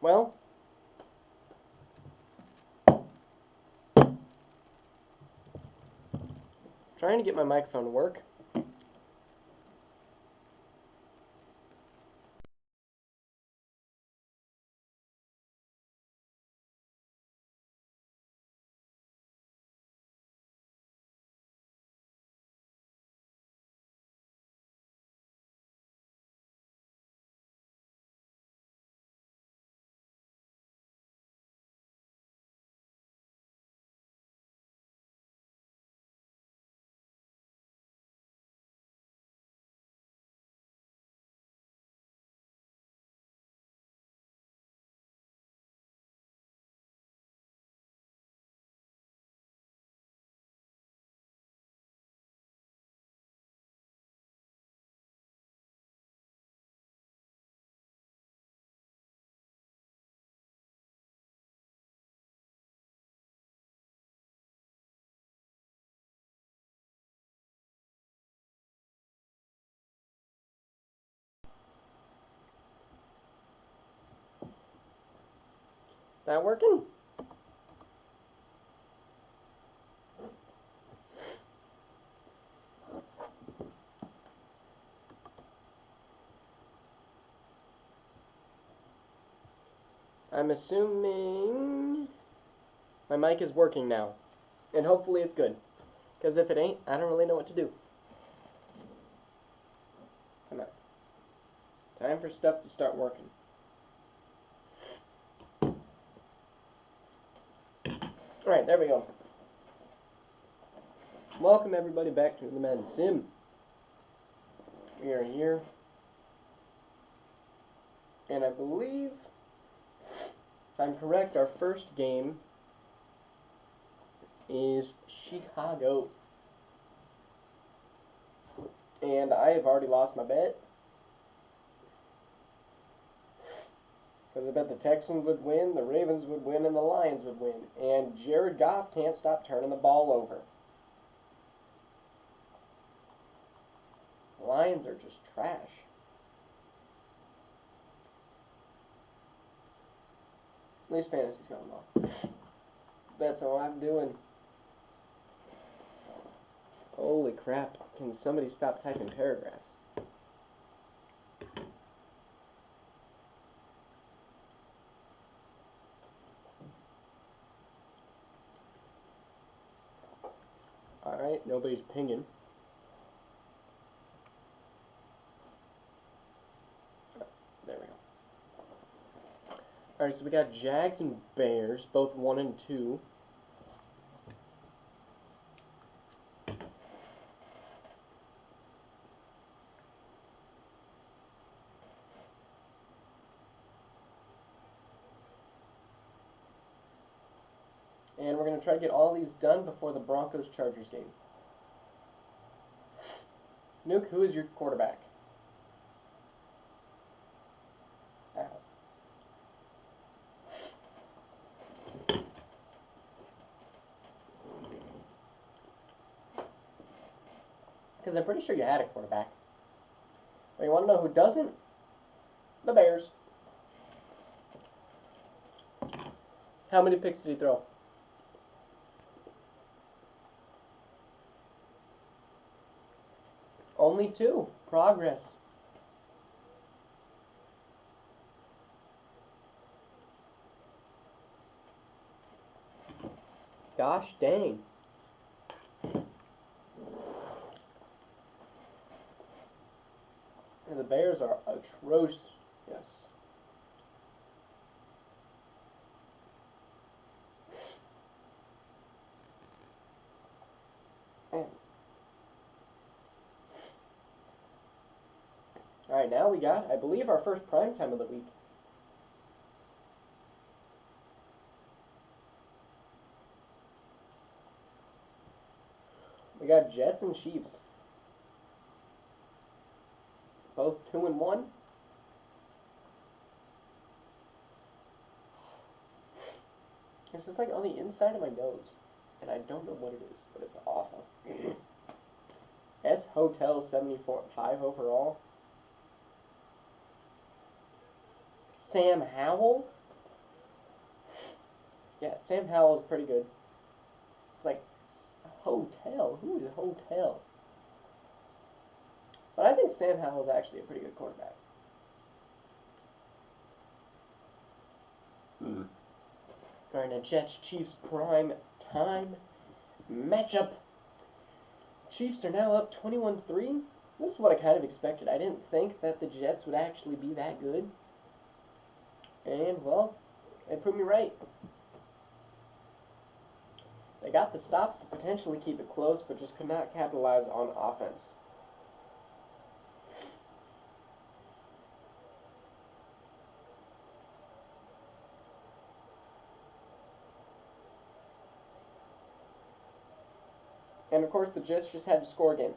Well, trying to get my microphone to work. Is that working? I'm assuming my mic is working now. And hopefully it's good. Because if it ain't, I don't really know what to do. Come on. Time for stuff to start working. Alright, there we go. Welcome everybody back to the Madden Sim. We are here. And I believe, if I'm correct, our first game is Chicago. And I have already lost my bet. Because I bet the Texans would win, the Ravens would win, and the Lions would win. And Jared Goff can't stop turning the ball over. The Lions are just trash. At least fantasy's going well. That's all I'm doing. Holy crap. Can somebody stop typing paragraphs? Alright, nobody's pinging. There we go. Alright, so we got Jags and Bears, both 1 and 2. And we're going to try to get all these done before the Broncos-Chargers game. Nuke, who is your quarterback? Ow. Because I'm pretty sure you had a quarterback. But you want to know who doesn't? The Bears. How many picks did he throw? Only 2. Progress. Gosh dang. And the Bears are atrocious. Yes. Alright, now we got, I believe, our first prime time of the week. We got Jets and Chiefs. Both 2 and 1. It's just like on the inside of my nose. And I don't know what it is, but it's awful. S Hotel 74, 5 overall. Sam Howell. Yeah, Sam Howell is pretty good. It's like Hotel. Who is Hotel? But I think Sam Howell is actually a pretty good quarterback. During a Jets-Chiefs prime time matchup. Chiefs are now up 21-3. This is what I kind of expected. I didn't think that the Jets would actually be that good. And, well, they proved me right. They got the stops to potentially keep it close, but just could not capitalize on offense. And, of course, the Jets just had to score again.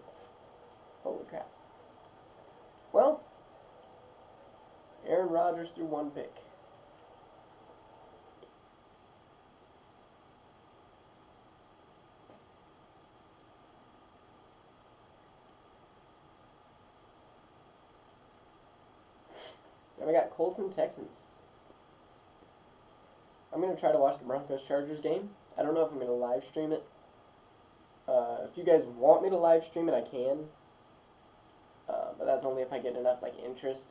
Holy crap. Well, Aaron Rodgers threw one pick. And we got Colts and Texans. I'm going to try to watch the Broncos-Chargers game. I don't know if I'm going to live stream it. If you guys want me to live stream it, I can. But that's only if I get enough interest.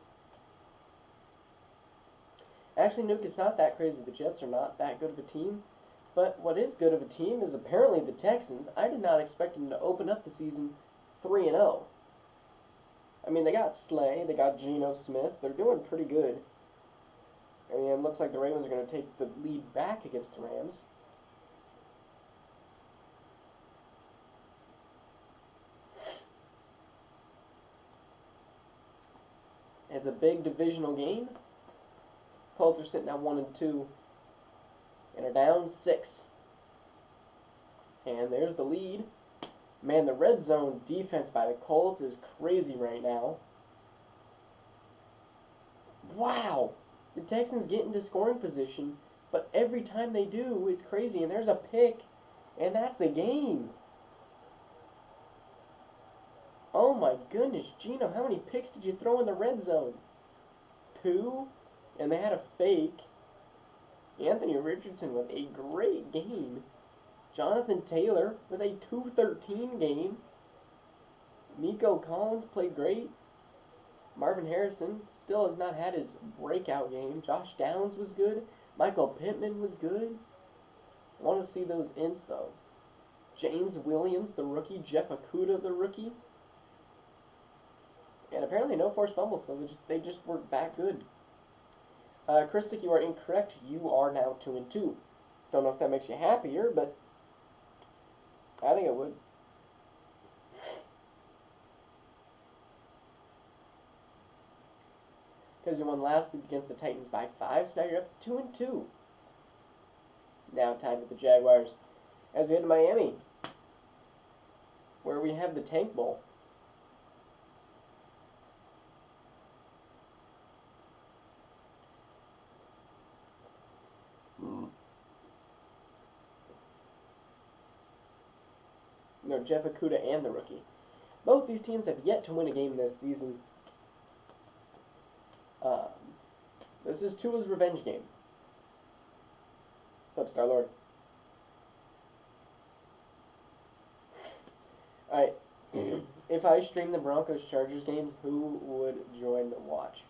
Actually, Nuke, it's not that crazy. The Jets are not that good of a team. But what is good of a team is apparently the Texans. I did not expect them to open up the season 3-0. I mean, they got Slay, they got Geno Smith. They're doing pretty good. I mean, it looks like the Ravens are going to take the lead back against the Rams. It's a big divisional game. Colts are sitting at 1-2 and are down 6. And there's the lead. Man, the red zone defense by the Colts is crazy right now. Wow! The Texans get into scoring position, but every time they do, it's crazy. And there's a pick, and that's the game. Oh my goodness, Gino, how many picks did you throw in the red zone? 2, and they had a fake. Anthony Richardson with a great game. Jonathan Taylor with a 213 game. Nico Collins played great. Marvin Harrison still has not had his breakout game. Josh Downs was good. Michael Pittman was good. I want to see those ints though. James Williams, the rookie. Jeff Okudah, the rookie. And apparently no forced fumbles, so they just were that good. Christic, you are incorrect. You are now 2-2. Don't know if that makes you happier, but I think it would. Because you won last week against the Titans by 5, so now you're up 2-2. Now tied with the Jaguars. As we head to Miami, where we have the Tank Bowl. No, Jeff Okudah and the rookie. Both these teams have yet to win a game this season. This is Tua's revenge game. What's up, Star-Lord? Alright, if I stream the Broncos-Chargers games, who would join the watch?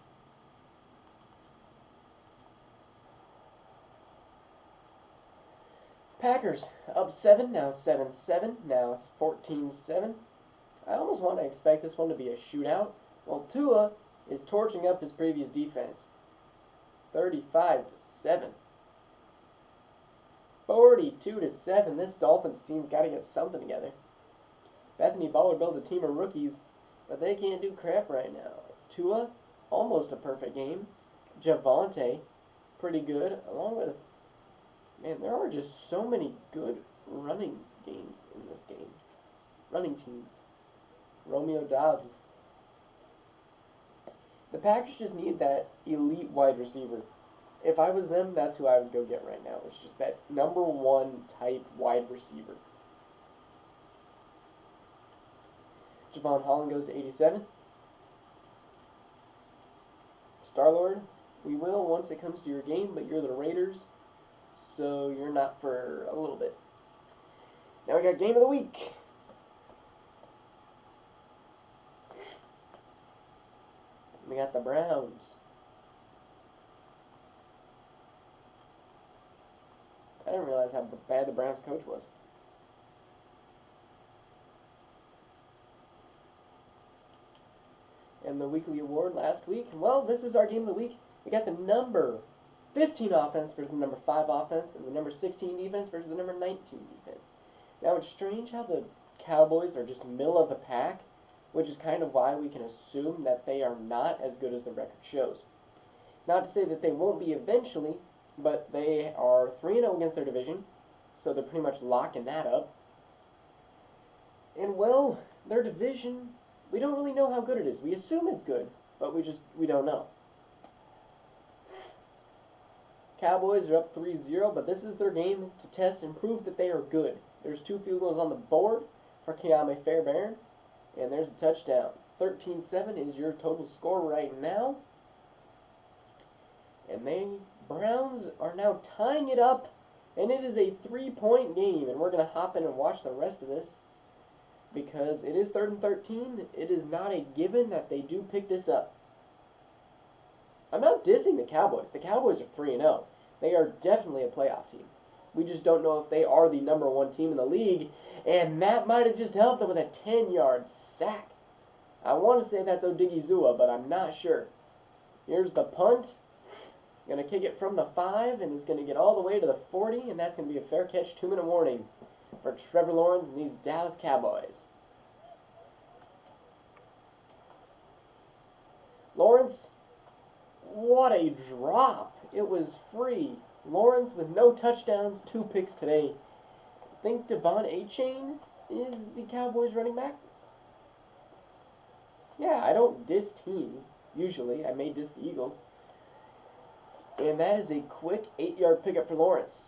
Packers, up 7, now 7-7, now 14-7. I almost want to expect this one to be a shootout. Well, Tua is torching up his previous defense. 35-7. 42-7. This Dolphins team's got to get something together. Bethany Ballard built a team of rookies, but they can't do crap right now. Tua, almost a perfect game. Javonte, pretty good, along with... Man, there are just so many good running games in this game. Running teams. Romeo Dobbs. The Packers just need that elite wide receiver. If I was them, that's who I would go get right now. It's just that number 1 type wide receiver. Javon Holland goes to 87. Star-Lord, we will once it comes to your game, but you're the Raiders, so you're not for a little bit. Now we got Game of the Week. We got the Browns. I didn't realize how bad the Browns coach was. And the weekly award last week, well, this is our Game of the Week. We got the number 15 offense versus the number 5 offense, and the number 16 defense versus the number 19 defense. Now, it's strange how the Cowboys are just middle of the pack, which is kind of why we can assume that they are not as good as the record shows. Not to say that they won't be eventually, but they are 3-0 against their division, so they're pretty much locking that up. And, well, their division, we don't really know how good it is. We assume it's good, but we don't know. Cowboys are up 3-0, but this is their game to test and prove that they are good. There's 2 field goals on the board for Keame Fairbairn, and there's a touchdown. 13-7 is your total score right now. And the Browns are now tying it up, and it is a 3-point game, and we're going to hop in and watch the rest of this. Because it is 3rd and 13, it is not a given that they do pick this up. I'm not dissing the Cowboys. The Cowboys are 3-0. They are definitely a playoff team. We just don't know if they are the number 1 team in the league, and that might have just helped them with a 10-yard sack. I want to say that's Odigizua, but I'm not sure. Here's the punt. Going to kick it from the 5, and it's going to get all the way to the 40, and that's going to be a fair catch, 2-minute warning for Trevor Lawrence and these Dallas Cowboys. Lawrence, what a drop. It was free. Lawrence with no touchdowns, 2 picks today. I think Devon A-Chain is the Cowboys running back. Yeah, I don't diss teams, usually. I may diss the Eagles. And that is a quick 8-yard pickup for Lawrence.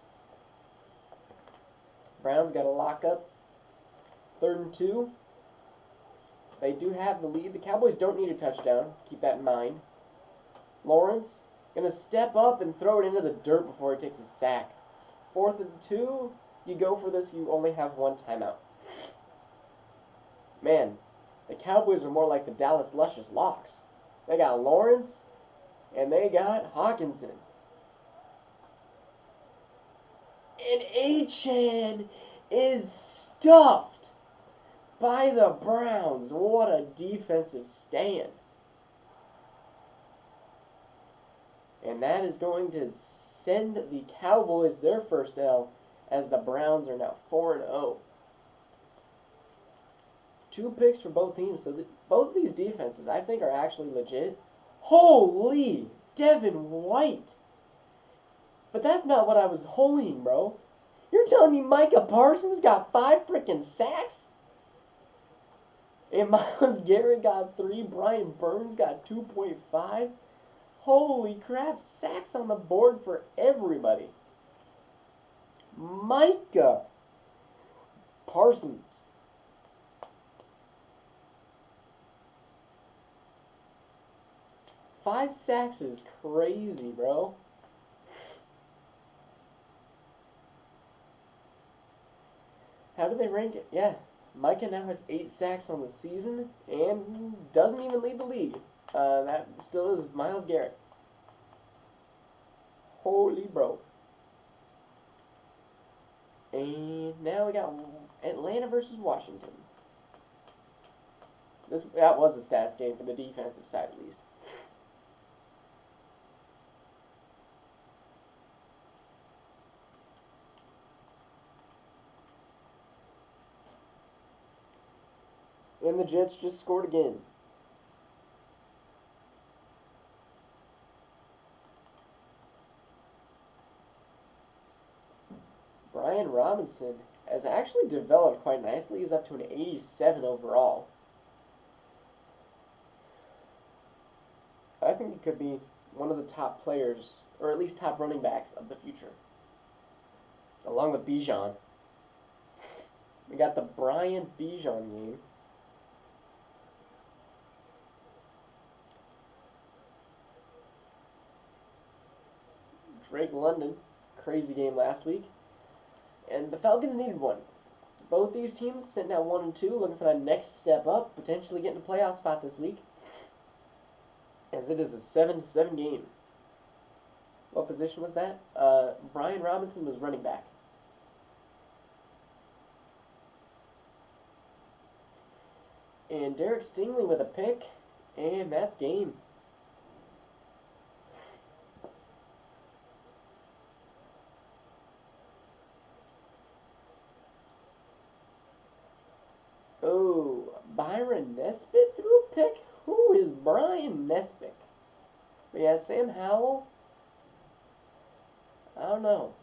Browns got to lock up. 3rd and 2. They do have the lead. The Cowboys don't need a touchdown. Keep that in mind. Lawrence going to step up and throw it into the dirt before he takes a sack. 4th and 2. You go for this, you only have 1 timeout. Man, the Cowboys are more like the Dallas Luscious Locks. They got Lawrence, and they got Hawkinson. And A-Chan is stuffed by the Browns. What a defensive stand. And that is going to send the Cowboys their first L, as the Browns are now 4-0. 2 picks for both teams, so both these defenses I think are actually legit. Holy Devin White! But that's not what I was holding, bro. You're telling me Micah Parsons got 5 freaking sacks? And Myles Garrett got 3. Brian Burns got 2.5. Holy crap, sacks on the board for everybody. Micah Parsons. Five sacks is crazy, bro. How do they rank it? Yeah, Micah now has 8 sacks on the season and doesn't even lead the league. That still is Myles Garrett. Holy bro. And now we got Atlanta versus Washington. That was a stats game for the defensive side at least. And the Jets just scored again. Brian Robinson has actually developed quite nicely. He's up to an 87 overall. I think he could be one of the top players, or at least top running backs of the future. Along with Bijan. We got the Brian Bijan game. Drake London. Crazy game last week. And the Falcons needed one. Both these teams sitting at 1-2, looking for that next step up, potentially getting a playoff spot this week. As it is a 7-7 game. What position was that? Brian Robinson was running back. And Derek Stingley with a pick, and that's game. Oh, Byron Nesbitt threw a pick? Who is Brian Nesbitt? But yeah, Sam Howell? I don't know.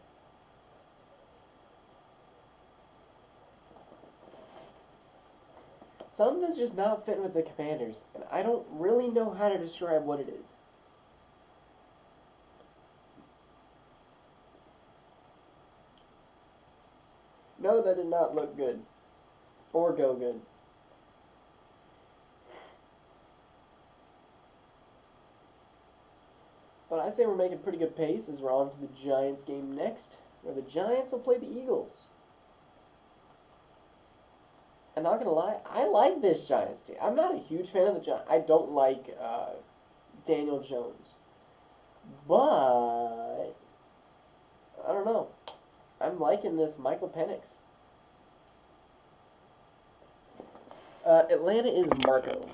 Something's just not fitting with the Commanders, and I don't really know how to describe what it is. No, that did not look good. Or go good. But I say we're making pretty good pace as we're on to the Giants game next, where the Giants will play the Eagles. I'm not gonna lie, I like this Giants team. I'm not a huge fan of the Giants. I don't like Daniel Jones, but I don't know. I'm liking this Michael Penix. Atlanta is Marco.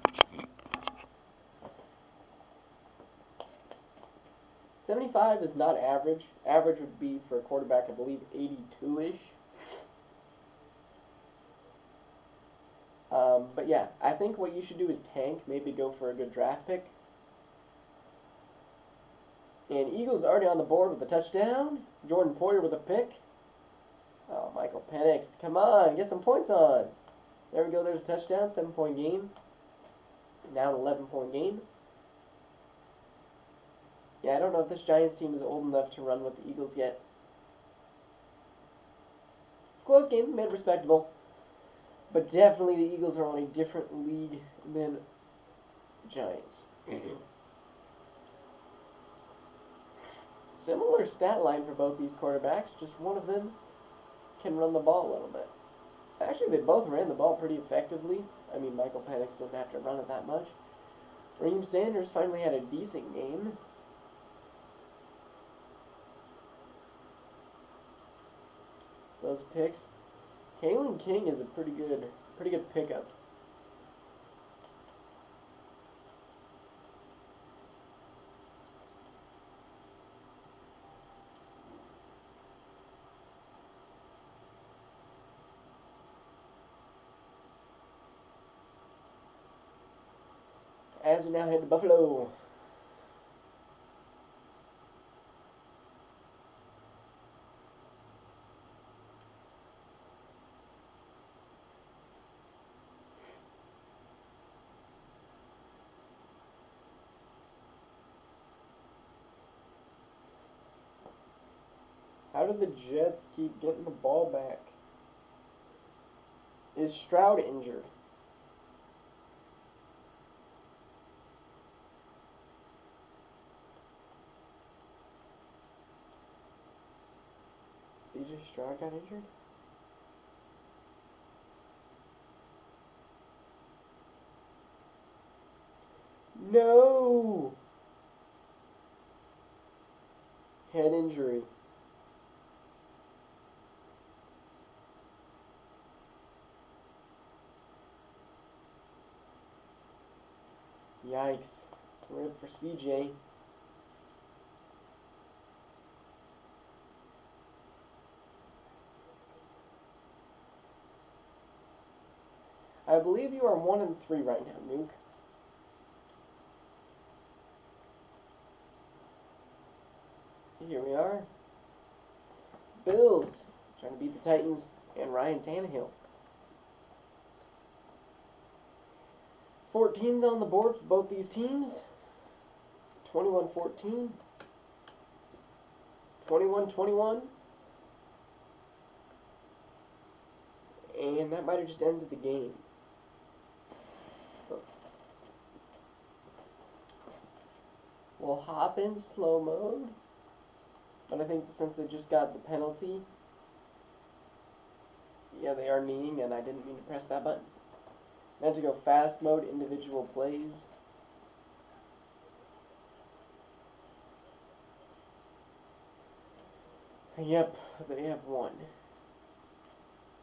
75 is not average. Average would be for a quarterback, I believe, 82-ish. But yeah, I think what you should do is tank, maybe go for a good draft pick. And Eagles already on the board with a touchdown. Jordan Poyer with a pick. Oh, Michael Penix, come on, get some points on. There we go, there's a touchdown, 7-point game. Now an 11-point game. Yeah, I don't know if this Giants team is old enough to run with the Eagles yet. It's a close game, made it respectable. But definitely the Eagles are on a different league than Giants. Similar stat line for both these quarterbacks, just one of them can run the ball a little bit. Actually, they both ran the ball pretty effectively. I mean, Michael Penix didn't have to run it that much. Raheem Sanders finally had a decent game. Those picks. Kalen King is a pretty good pickup. As we now head to Buffalo. How did the Jets keep getting the ball back? Is Stroud injured? CJ Stroud got injured? No! Head injury. Yikes. Rip for CJ. I believe you are 1-3 right now, Nuke. Here we are. Bills trying to beat the Titans and Ryan Tannehill. 14's on the board for both these teams. 21-14. 21-21. And that might have just ended the game. We'll hop in slow mode. But I think since they just got the penalty, yeah, they are kneeing, and I didn't mean to press that button. I had to go fast mode, individual plays. Yep, they have won.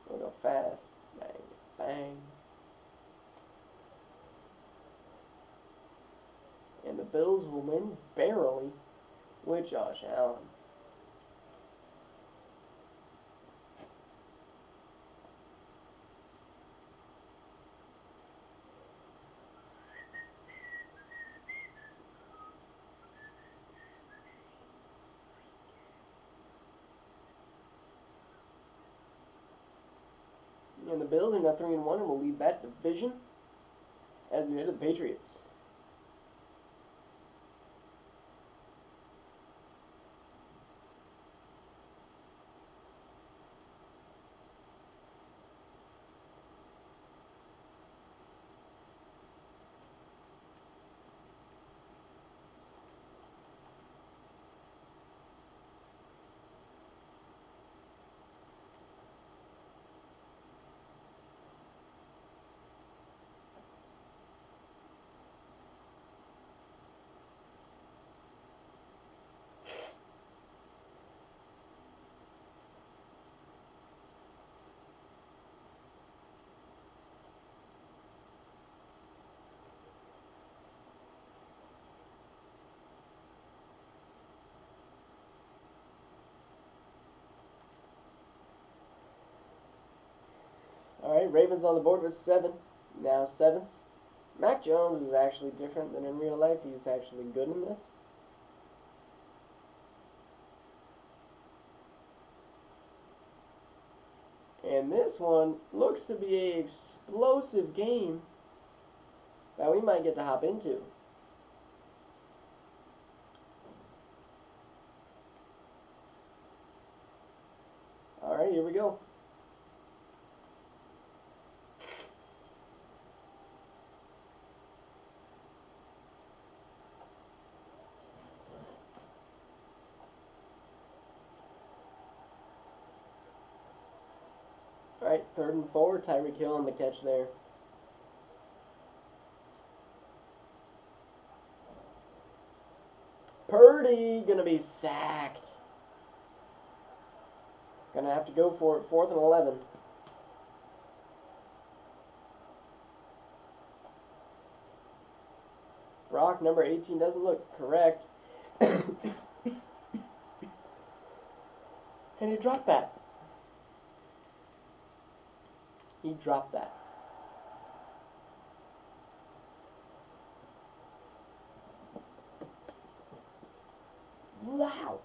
So we'll go fast. Bang, bang. And the Bills will win barely with Josh Allen. And the Bills are now 3-1 and will lead that division as we head to the Patriots. Alright, Ravens on the board with 7. Now 7s. Mac Jones is actually different than in real life. He's actually good in this. And this one looks to be an explosive game that we might get to hop into. Alright, here we go. Alright, 3rd and 4. Tyreek Hill on the catch there. Purdy gonna be sacked. Gonna have to go for it. 4th and 11. Brock, number 18, doesn't look correct. And he dropped that. He dropped that. Wow.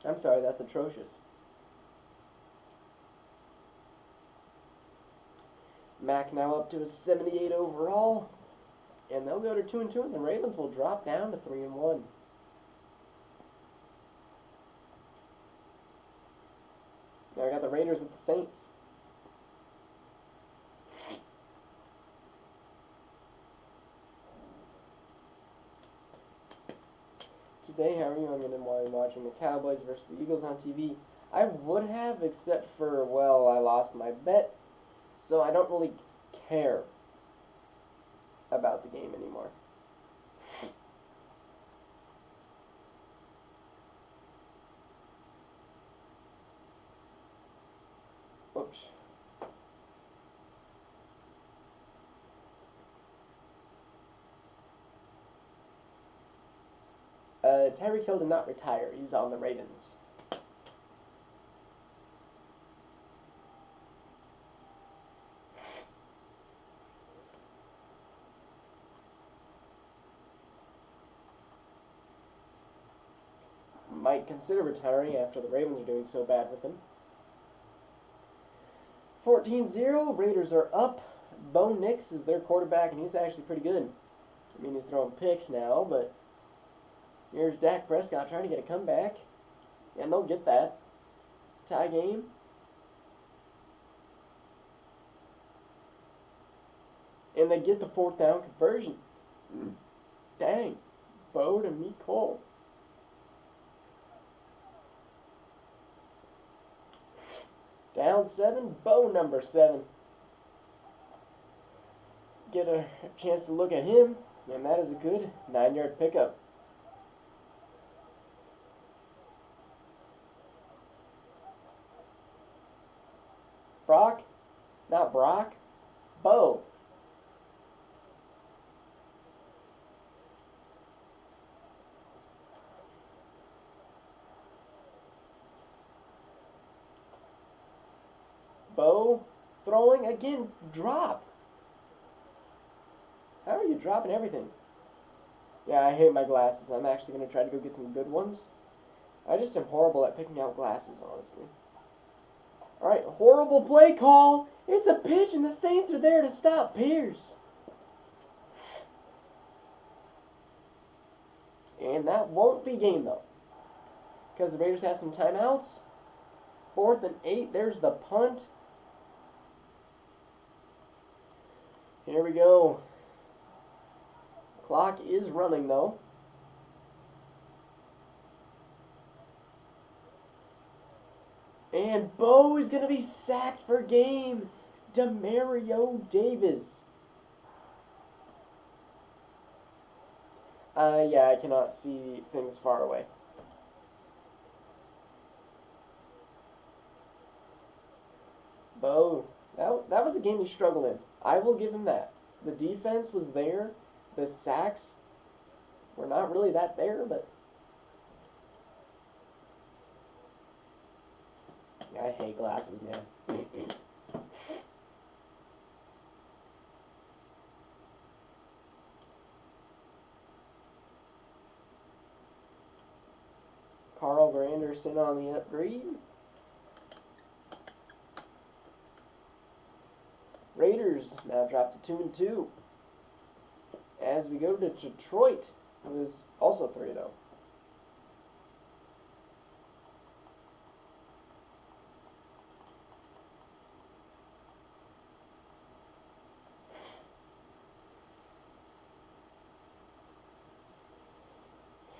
I'm sorry, that's atrocious. Mac now up to a 78 overall. And they'll go to 2-2, and the Ravens will drop down to 3-1. Now I got the Raiders at the Saints. Today, however, I'm going to be watching the Cowboys versus the Eagles on TV. I would have, except for, well, I lost my bet, so I don't really care about the game anymore. Oops. Tyreek Hill did not retire. He's on the Ravens. Might consider retiring after the Ravens are doing so bad with him. 14-0. Raiders are up. Bo Nix is their quarterback, and he's actually pretty good. I mean, he's throwing picks now, but here's Dak Prescott trying to get a comeback, and they'll get that. Tie game. And they get the fourth down conversion. Dang. Bo to meet Cole. Down 7, Bo number 7. Get a chance to look at him, and that is a good 9-yard pickup. Brock, not Brock, Bo. Bo throwing again, dropped. How are you dropping everything? Yeah, I hate my glasses. I'm actually going to try to go get some good ones. I just am horrible at picking out glasses, honestly. Alright, horrible play call. It's a pitch and the Saints are there to stop Pierce. And that won't be game though, because the Raiders have some timeouts. 4th and 8, there's the punt. Here we go. Clock is running though. And Bo is going to be sacked for game. Demario Davis. Yeah, I cannot see things far away. Bo, that was a game he struggled in. I will give him that. The defense was there. The sacks were not really that there, but I hate glasses, man. Carl Granderson on the upgrade. Raiders now drop to 2-2. As we go to Detroit, who is also 3-0.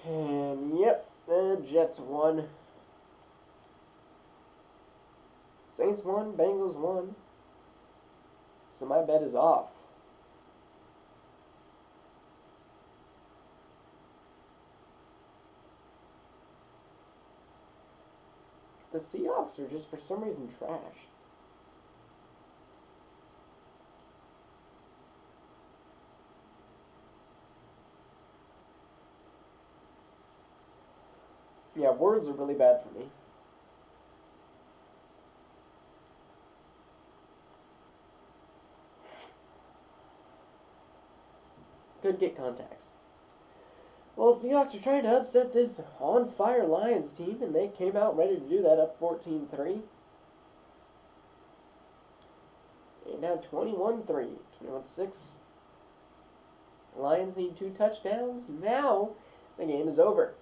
And yep, the Jets won. Saints won, Bengals won. So my bet is off. The Seahawks are just for some reason trash. Yeah, words are really bad for me. Could get contacts. Well, Seahawks are trying to upset this on-fire Lions team, and they came out ready to do that, up 14-3. And now 21-3, 21-6. Lions need 2 touchdowns. Now the game is over.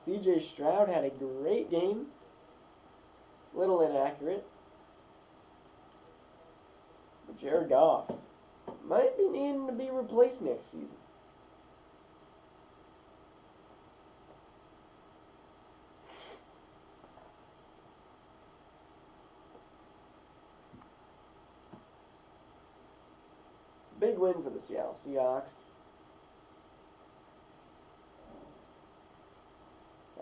C.J. Stroud had a great game. Little inaccurate. But Jared Goff might be needing to be replaced next season. Big win for the Seattle Seahawks.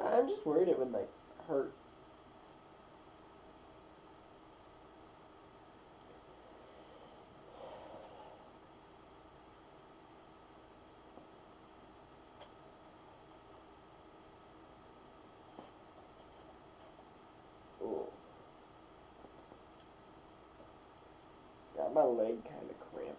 I'm just worried it would, like, hurt. Ooh. Got my leg kind of cramping.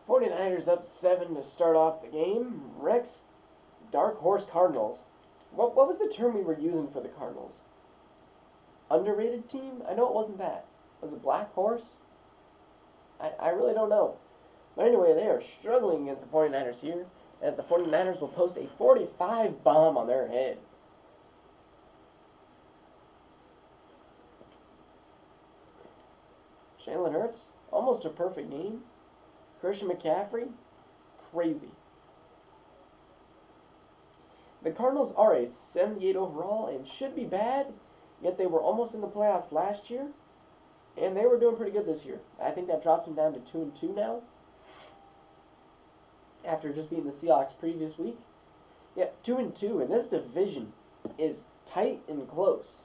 '49ers up 7 to start off the game. Rex, Dark Horse Cardinals. What was the term we were using for the Cardinals? Underrated team? I know it wasn't that. Was it Black Horse? I really don't know. But anyway, they are struggling against the 49ers here, as the 49ers will post a 45 bomb on their head. Jalen Hurts, almost a perfect game. Christian McCaffrey, crazy. The Cardinals are a 78 overall and should be bad, yet they were almost in the playoffs last year, and they were doing pretty good this year. I think that drops them down to 2-2 now, after just beating the Seahawks previous week. Yeah, 2-2, and this division is tight and close.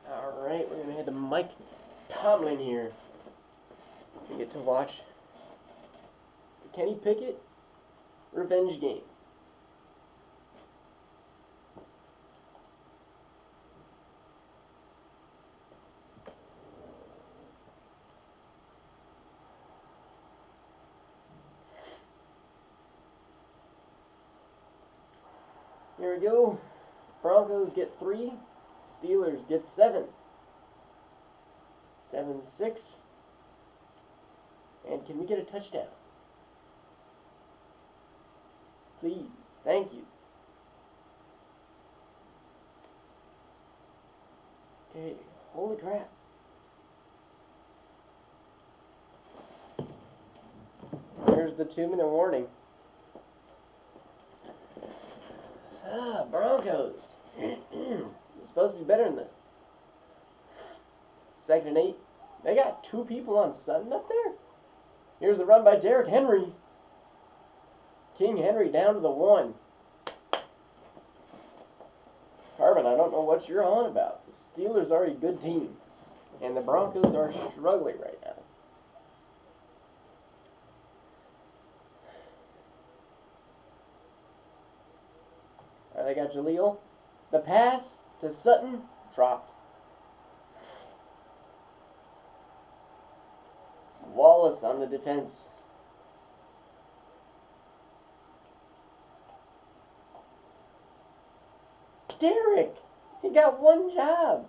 Alright, we're going to head to Mike Tomlin here. We get to watch the Kenny Pickett revenge game. Here we go. Broncos get 3. Steelers get 7. 7-6. And can we get a touchdown? Please. Thank you. Okay. Holy crap. Here's the 2-minute warning. Broncos. You're supposed to be better than this. 2nd and 8. They got 2 people on Sutton up there. Here's the run by Derrick Henry. King Henry down to the 1. Carbon, I don't know what you're on about. The Steelers are a good team, and the Broncos are struggling right now. All right, they got Jaleel. The pass to Sutton dropped. Wallace on the defense. Derrick! He got 1 job.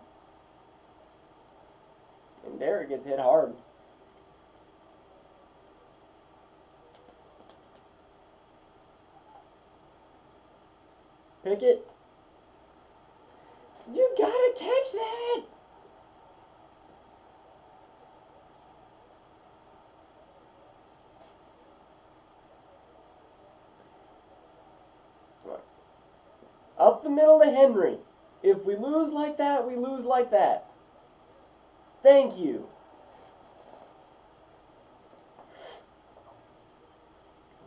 And Derrick gets hit hard. Pickett. You gotta catch that! Up the middle to Henry. If we lose like that, we lose like that. Thank you.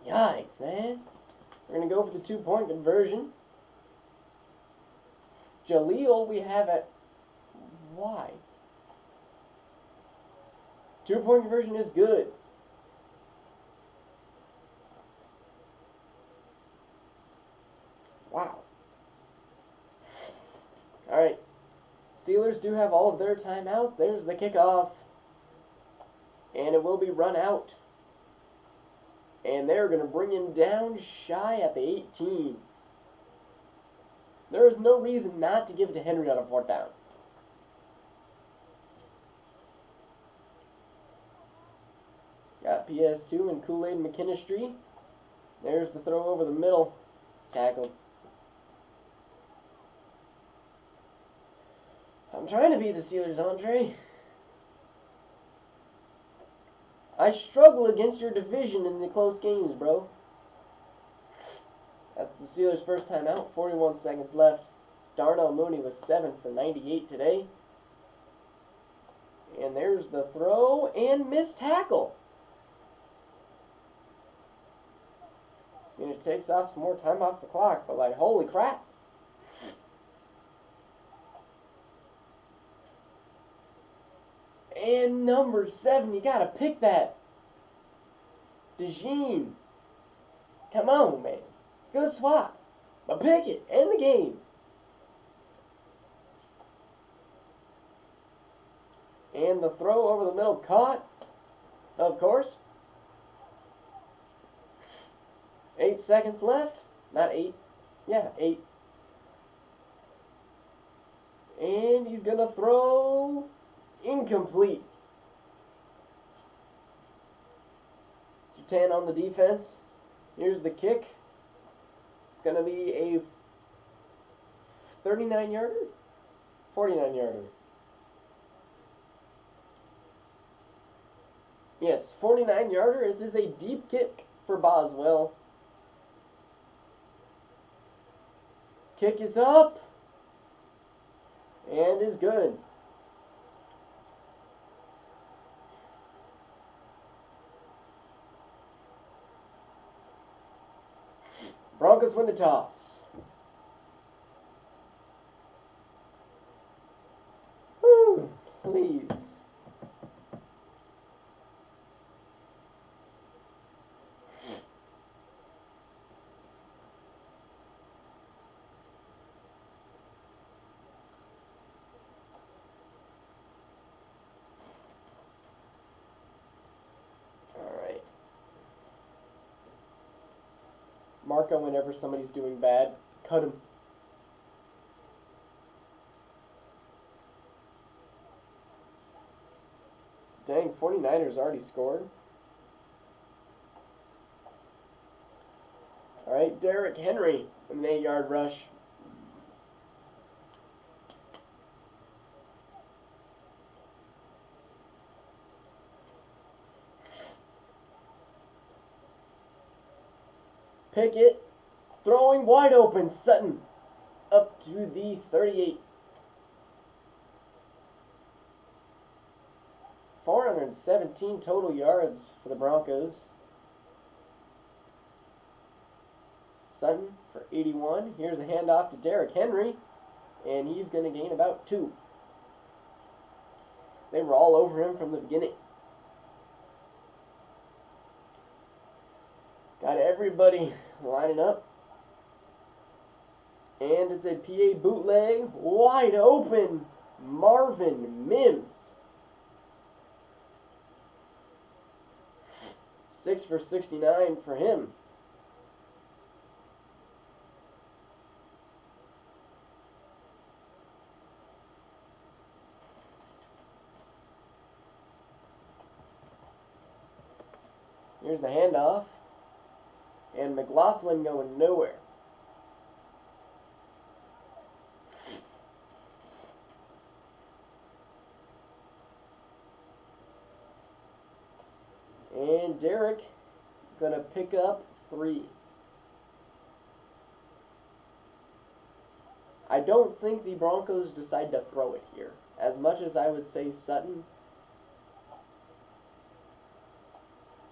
Yikes, man. We're going to go for the 2-point conversion. Jaleel, we have at... Why? 2-point conversion is good. Wow. Alright. Steelers do have all of their timeouts. There's the kickoff. And it will be run out. And they're going to bring him down shy at the 18. There is no reason not to give it to Henry on a 4th down. Got PS2 and Kool-Aid McKinstry. There's the throw over the middle. Tackled. I'm trying to beat the Steelers, Andre. I struggle against your division in the close games, bro. That's the Steelers' first time out. 41 seconds left. Darnell Mooney was 7 for 98 today. And there's the throw and missed tackle. And it takes off some more time off the clock, but like, holy crap. And number 7, you gotta pick that. DeJean. Come on, man. Good swat. But pick it. End the game. And the throw over the middle caught. Of course. 8 seconds left. Not 8. Yeah, 8. And he's going to throw incomplete. Sertan on the defense. Here's the kick. It's going to be a 39-yarder? 49-yarder. Yes, 49-yarder. It is a deep kick for Boswell. Kick is up. And is good. Broncos win the toss. Woo, please. Marco, whenever somebody's doing bad, cut him. Dang, 49ers already scored. Alright, Derrick Henry, an 8-yard rush. Pickett throwing wide open. Sutton up to the 38. 417 total yards for the Broncos. Sutton for 81. Here's a handoff to Derrick Henry, and he's going to gain about 2. They were all over him from the beginning. Got everybody lining up. And it's a PA bootleg. Wide open. Marvin Mims. 6 for 69 for him. Here's the handoff. And McLaughlin going nowhere. And Derrick going to pick up 3. I don't think the Broncos decide to throw it here. As much as I would say Sutton.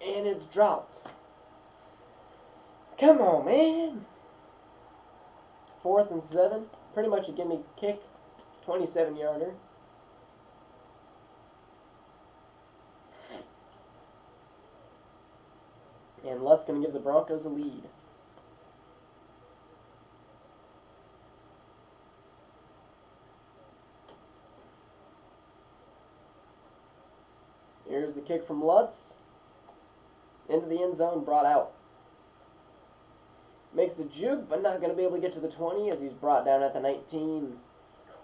And it's dropped. Come on, man. 4th and 7. Pretty much a gimme kick. 27-yarder. And Lutt's going to give the Broncos a lead. Here's the kick from Lutz. Into the end zone, brought out. Makes a juke, but not going to be able to get to the 20 as he's brought down at the 19.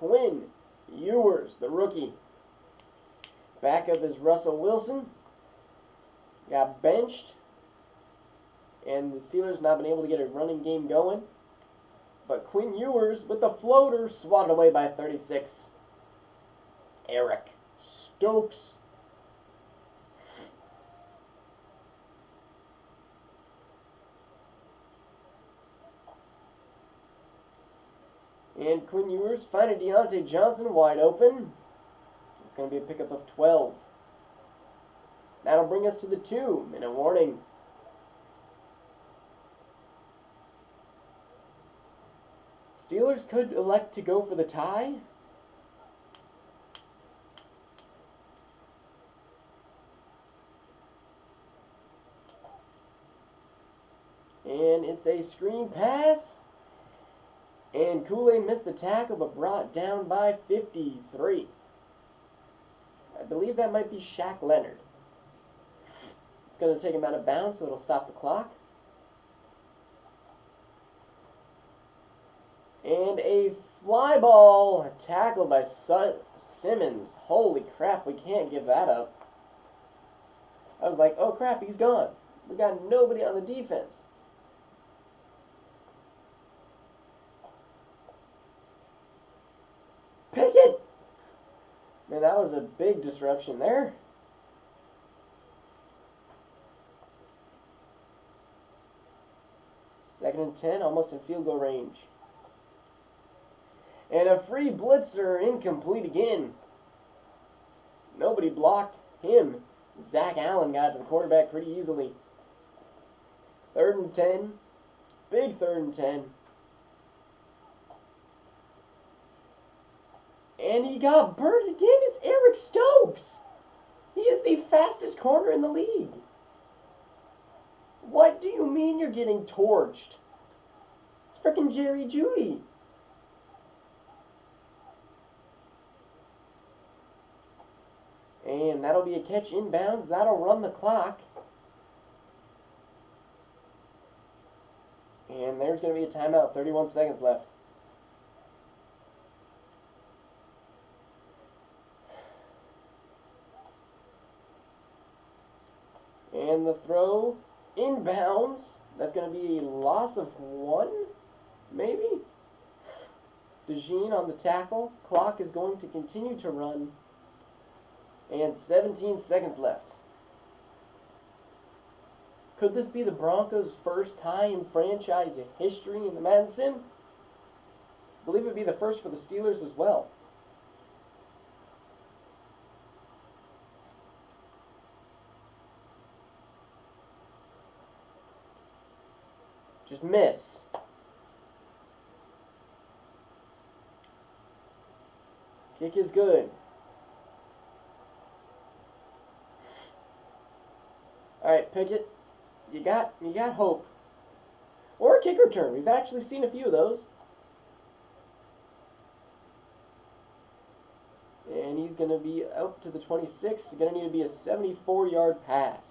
Quinn Ewers, the rookie. Backup is Russell Wilson. Got benched. And the Steelers not been able to get a running game going. But Quinn Ewers with the floater swatted away by 36. Eric Stokes. And Quinn Ewers finding Deontay Johnson wide open. It's going to be a pickup of 12. That'll bring us to the 2-minute warning. Steelers could elect to go for the tie. And it's a screen pass. And Kool-Aid missed the tackle but brought down by 53. I believe that might be Shaq Leonard. It's going to take him out of bounds, so it'll stop the clock. And a fly ball tackled by Simmons. Holy crap, we can't give that up. I was like, oh crap, he's gone. We got nobody on the defense. Pickett! Man, that was a big disruption there. Second and 10, almost in field goal range. And a free blitzer, incomplete again. Nobody blocked him. Zach Allen got to the quarterback pretty easily. Third and 10. Big third and 10. And he got burnt again. It's Eric Stokes. He is the fastest corner in the league. What do you mean you're getting torched? It's frickin' Jerry Jeudy. And that'll be a catch inbounds. That'll run the clock. And there's going to be a timeout. 31 seconds left. And the throw inbounds. That's going to be a loss of 1, maybe? DeJean on the tackle. Clock is going to continue to run. And 17 seconds left. Could this be the Broncos' first tie in franchise history in the Madden Sim? I believe it would be the first for the Steelers as well. Just miss. Kick is good. Alright, Pickett, you got hope. Or a kick return. We've actually seen a few of those. And he's going to be out to the 26. It's going to need to be a 74-yard pass.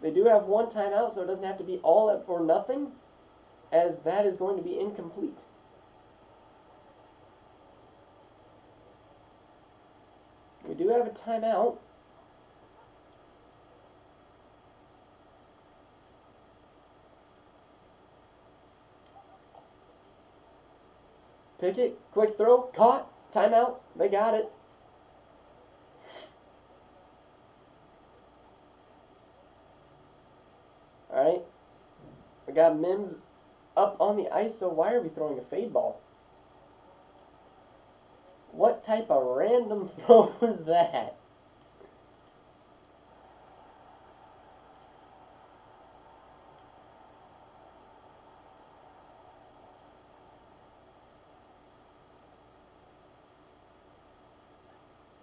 They do have one timeout, so it doesn't have to be all or nothing, as that is going to be incomplete. We do have a timeout. Pickett, quick throw, caught, timeout, they got it. Alright, we got Mims up on the ice, so why are we throwing a fade ball? What type of random throw was that?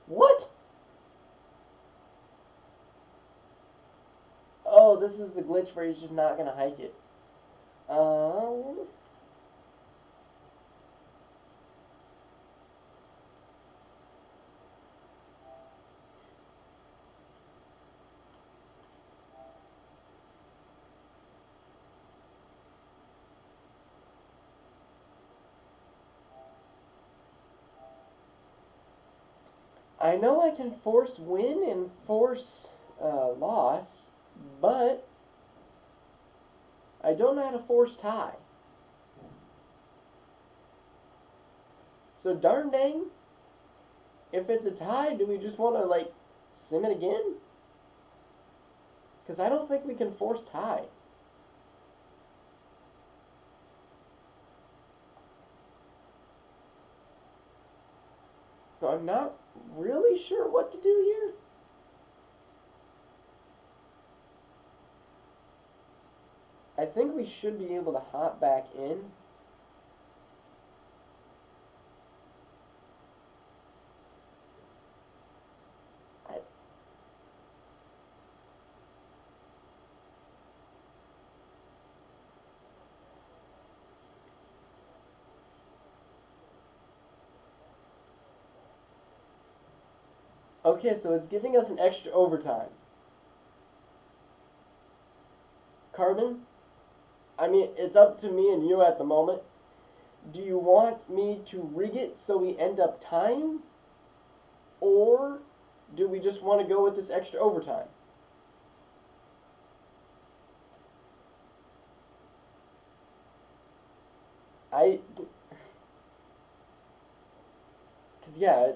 What? Oh, this is the glitch where he's just not going to hike it. I know I can force win and force loss, but I don't know how to force tie. So darn dang, if it's a tie, do we just want to like sim it again? Because I don't think we can force tie. So I'm not really sure what to do here. I think we should be able to hop back in. Okay, so it's giving us an extra overtime. Carbon, I mean, it's up to me and you at the moment. Do you want me to rig it so we end up tying? Or do we just want to go with this extra overtime? Because yeah,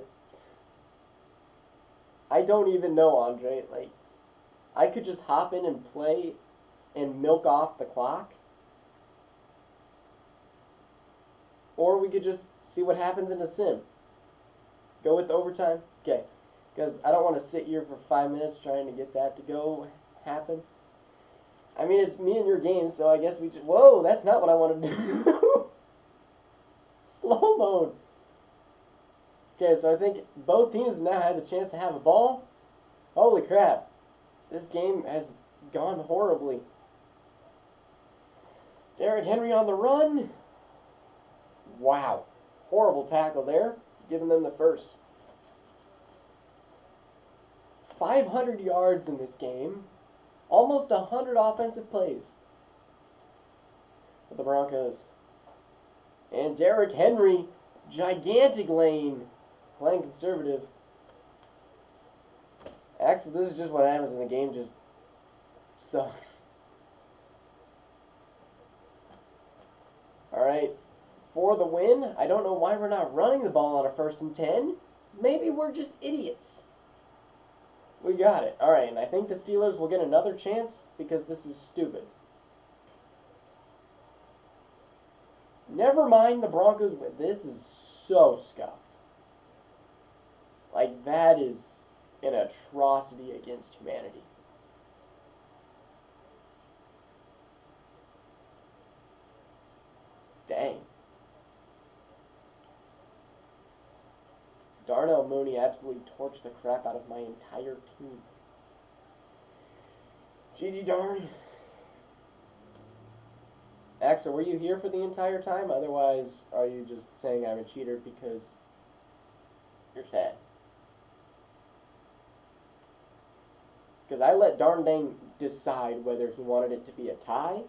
I don't even know, Andre. Like, I could just hop in and play and milk off the clock. Or we could just see what happens in a sim. Go with the overtime? Okay. Because I don't want to sit here for 5 minutes trying to get that to go happen. I mean, it's me and your game, so I guess we just... Whoa, that's not what I wanted to do. Slow mode. Okay, so I think both teams now had the chance to have a ball. Holy crap. This game has gone horribly. Derrick Henry on the run. Wow. Horrible tackle there. Giving them the first. 500 yards in this game. Almost 100 offensive plays for the Broncos. And Derrick Henry, gigantic lane, playing conservative. Actually, this is just what happens when the game just sucks. Alright, for the win. I don't know why we're not running the ball on a 1st and 10. Maybe we're just idiots. We got it. Alright, and I think the Steelers will get another chance because this is stupid. Never mind the Broncos, but this is so scuffed. Like, that is an atrocity against humanity. Dang. Darnell Mooney absolutely torched the crap out of my entire team. GG darn. Axel, were you here for the entire time? Otherwise, are you just saying I'm a cheater because you're sad? Because I let Darn Dang decide whether he wanted it to be a tie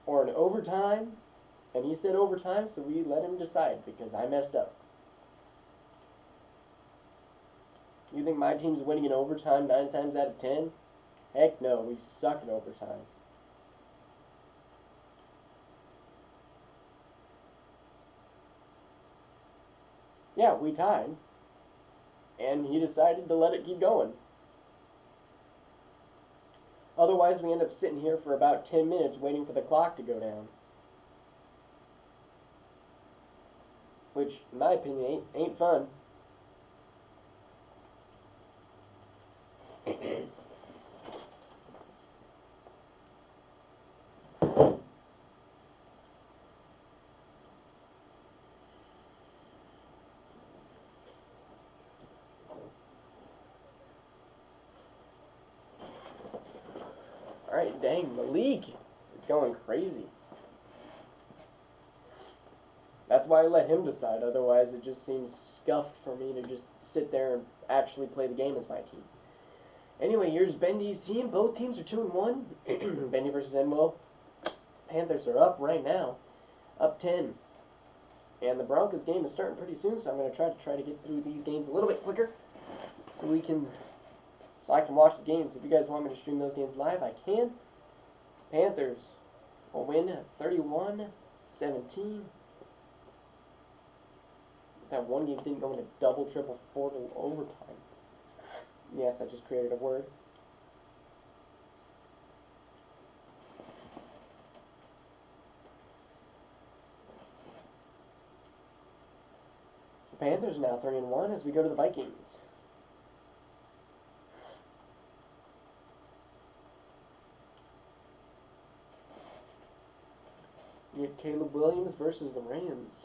or an overtime, and he said overtime, so we let him decide because I messed up. You think my team's winning in overtime 9 times out of 10? Heck no, we suck in overtime. Yeah, we tied. And he decided to let it keep going. Otherwise, we end up sitting here for about 10 minutes waiting for the clock to go down. Which, in my opinion, ain't fun. Alright, dang, the league is going crazy. That's why I let him decide, otherwise it just seems scuffed for me to just sit there and actually play the game as my team. Anyway, here's Bendy's team. Both teams are 2-1. Bendy versus Enwo. Panthers are up right now. Up 10. And the Broncos game is starting pretty soon, so I'm going to try to get through these games a little bit quicker so I can watch the games. If you guys want me to stream those games live, I can. Panthers will win 31-17. That one game didn't go into double, triple, fourth overtime. Yes, I just created a word. The Panthers now 3-1 as we go to the Vikings. You get Caleb Williams versus the Rams.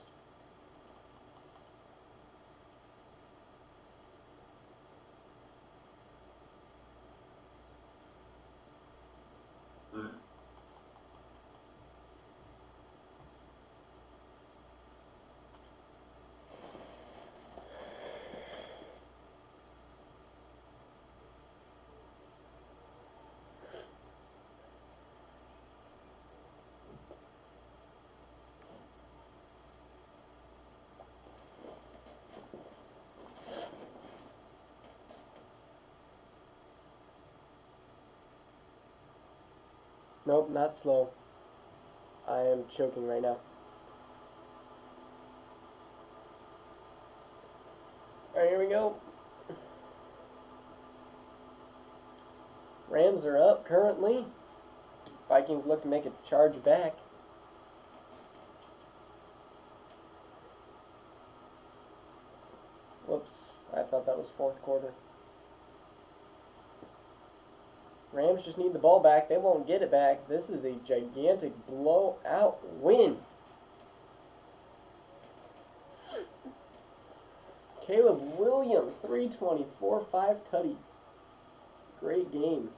Nope, not slow. I am choking right now. Alright, here we go. Rams are up currently. Vikings look to make a charge back. Whoops, I thought that was fourth quarter. Rams just need the ball back. They won't get it back. This is a gigantic blowout win. Caleb Williams, 324, 5 tutties. Great game.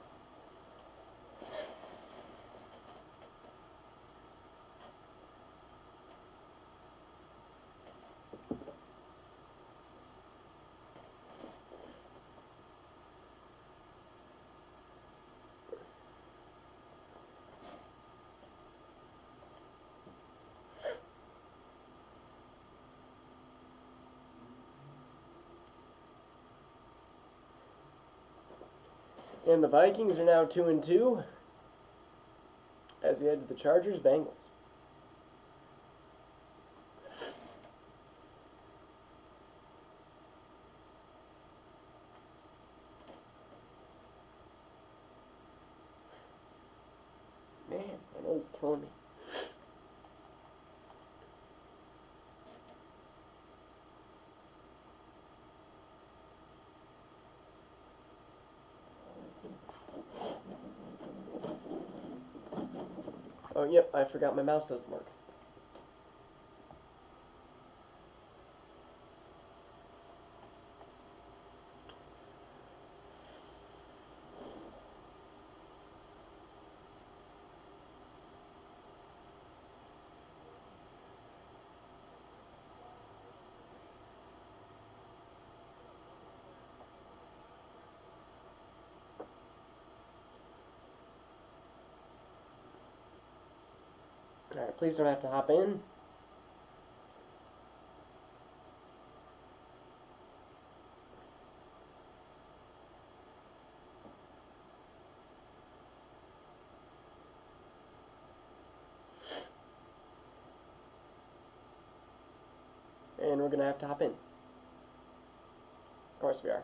And the Vikings are now 2-2 as we head to the Chargers Bengals. Man, my nose is killing me. Oh, yep, I forgot my mouse doesn't work. Alright, please don't have to hop in. And we're going to have to hop in. Of course we are.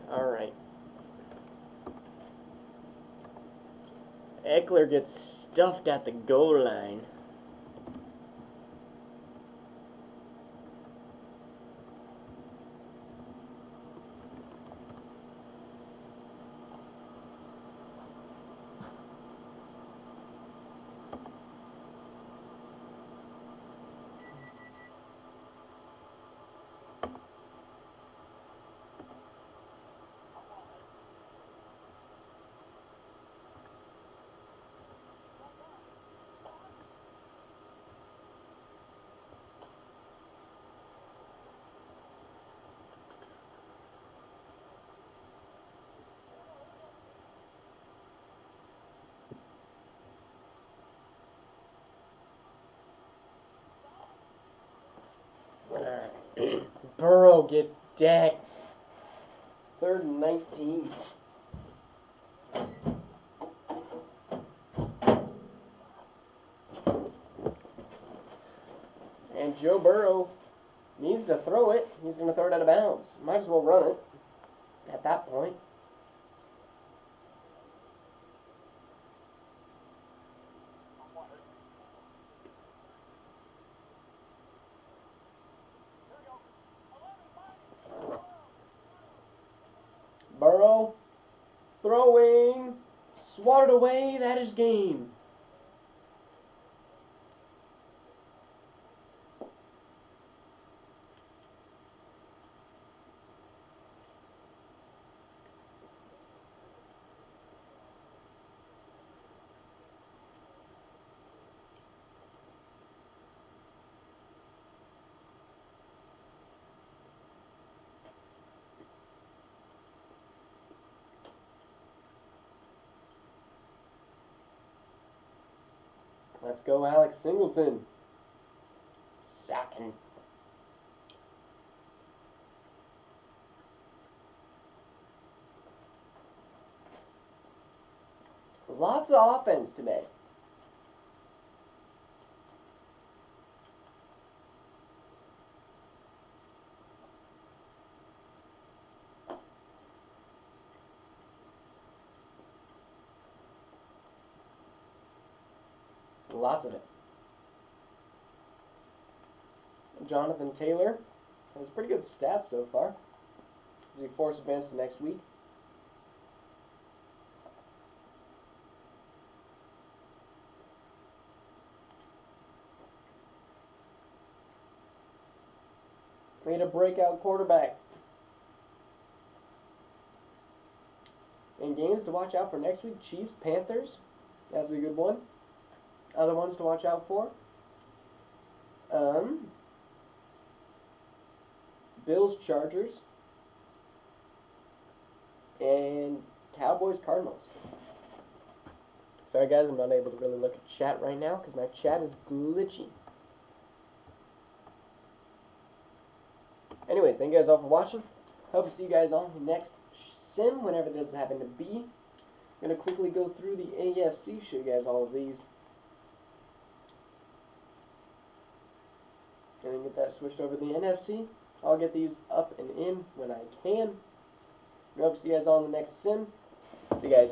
Alright. Eckler gets stuffed at the goal line. Burrow gets decked. 3rd and 19. And Joe Burrow needs to throw it. He's going to throw it out of bounds. Might as well run it at that point. throw. Throwing. Swatted away. That is game. Let's go, Alex Singleton. Sacking. Lots of offense today. Lots of it. Jonathan Taylor has pretty good stats so far. As he force advance to next week. Made a breakout quarterback. And games to watch out for next week: Chiefs, Panthers. That's a good one. Other ones to watch out for: Bills, Chargers, and Cowboys, Cardinals. Sorry guys, I'm not able to really look at chat right now because my chat is glitchy. Anyways, thank you guys all for watching. Hope to see you guys on the next sim, whenever this happen to be. I'm going to quickly go through the AFC, show you guys all of these. And then get that switched over to the NFC. I'll get these up and in when I can. I hope to see you guys all in the next sim. See you guys.